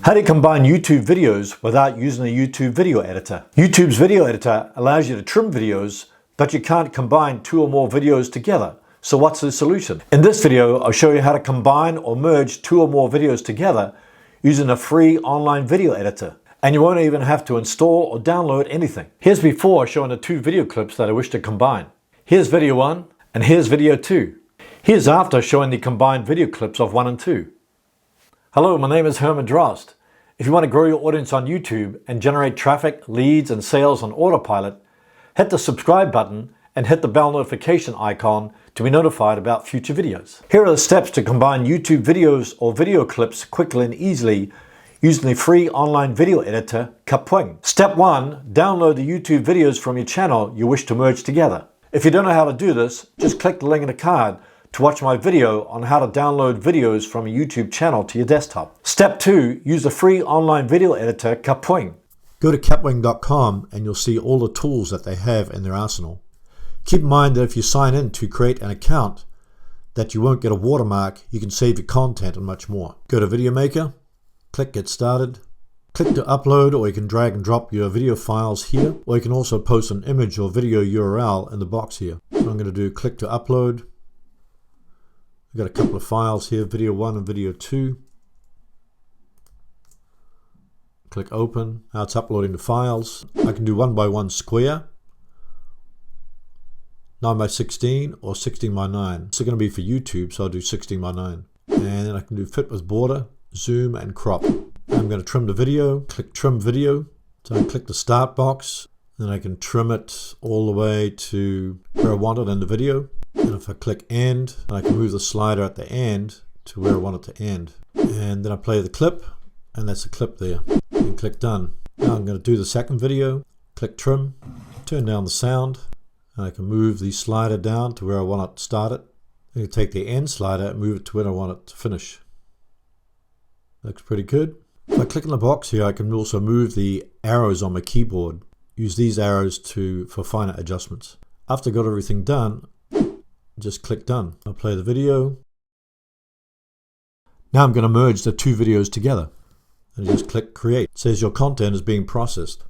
How do you combine YouTube videos without using the YouTube video editor? YouTube's video editor allows you to trim videos, but you can't combine two or more videos together. So what's the solution? In this video, I'll show you how to combine or merge two or more videos together using a free online video editor. And you won't even have to install or download anything. Here's before showing the two video clips that I wish to combine. Here's video 1 and here's video 2. Here's after showing the combined video clips of 1 and 2. Hello, my name is Herman Drost. If you want to grow your audience on YouTube and generate traffic, leads, and sales on autopilot, hit the subscribe button and hit the bell notification icon to be notified about future videos. Here are the steps to combine YouTube videos or video clips quickly and easily using the free online video editor, Kapwing. Step 1, download the YouTube videos from your channel you wish to merge together. If you don't know how to do this, just click the link in the card to watch my video on how to download videos from a YouTube channel to your desktop. Step 2, use the free online video editor, Kapwing. Go to kapwing.com and you'll see all the tools that they have in their arsenal. Keep in mind that if you sign in to create an account, that you won't get a watermark, you can save your content and much more. Go to Video Maker, click Get Started, click to upload, or you can drag and drop your video files here, or you can also post an image or video URL in the box here. So I'm going to do click to upload. I've got a couple of files here, video 1 and video 2. Click open. Now it's uploading the files. I can do 1x1 square, 9x16, or 16x9. This is going to be for YouTube, so I'll do 16x9. And then I can do fit with border, zoom, and crop. I'm going to trim the video. Click trim video. So I click the start box. Then I can trim it all the way to where I want it in the video. And if I click end, I can move the slider at the end to where I want it to end. And then I play the clip, and that's the clip there. And click done. Now I'm going to do the second video. Click trim, turn down the sound, and I can move the slider down to where I want it to start it. Then I can take the end slider and move it to where I want it to finish. Looks pretty good. If I click in the box here, I can also move the arrows on my keyboard. Use these arrows for finer adjustments. After I got everything done, just click done. I'll play the video. Now I'm going to merge the two videos together. And just click create. It says your content is being processed.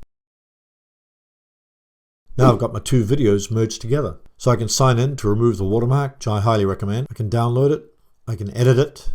Now I've got my two videos merged together. So I can sign in to remove the watermark, which I highly recommend. I can download it. I can edit it.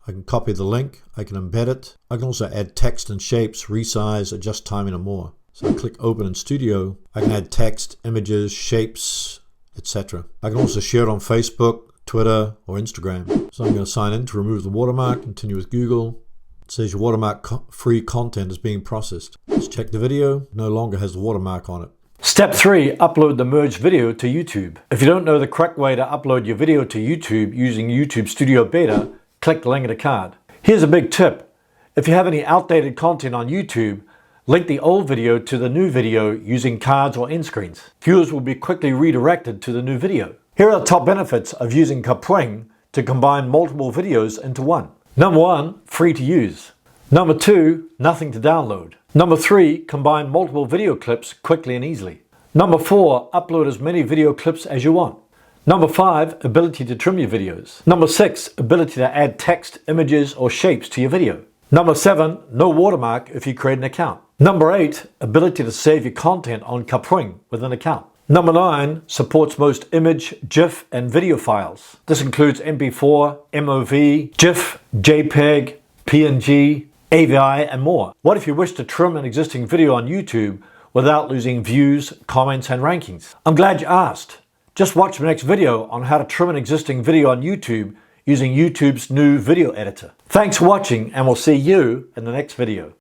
I can copy the link. I can embed it. I can also add text and shapes, resize, adjust timing, and more. So I click open in Studio. I can add text, images, shapes, etc. I can also share it on Facebook, Twitter, or Instagram. So I'm going to sign in to remove the watermark, continue with Google. It says your watermark free content is being processed. Let's check the video. No longer has the watermark on it. Step 3, upload the merged video to YouTube. If you don't know the correct way to upload your video to YouTube using YouTube Studio Beta, click the link in the card. Here's a big tip. If you have any outdated content on YouTube, link the old video to the new video using cards or end screens. Viewers will be quickly redirected to the new video. Here are the top benefits of using Kapwing to combine multiple videos into one. Number 1, free to use. Number 2, nothing to download. Number 3, combine multiple video clips quickly and easily. Number 4, upload as many video clips as you want. Number 5, ability to trim your videos. Number 6, ability to add text, images, or shapes to your video. Number 7, no watermark if you create an account. Number 8, ability to save your content on Kapwing with an account. Number 9, supports most image, GIF, and video files. This includes MP4, MOV, GIF, JPEG, PNG, AVI, and more. What if you wish to trim an existing video on YouTube without losing views, comments, and rankings? I'm glad you asked. Just watch the next video on how to trim an existing video on YouTube using YouTube's new video editor. Thanks for watching, and we'll see you in the next video.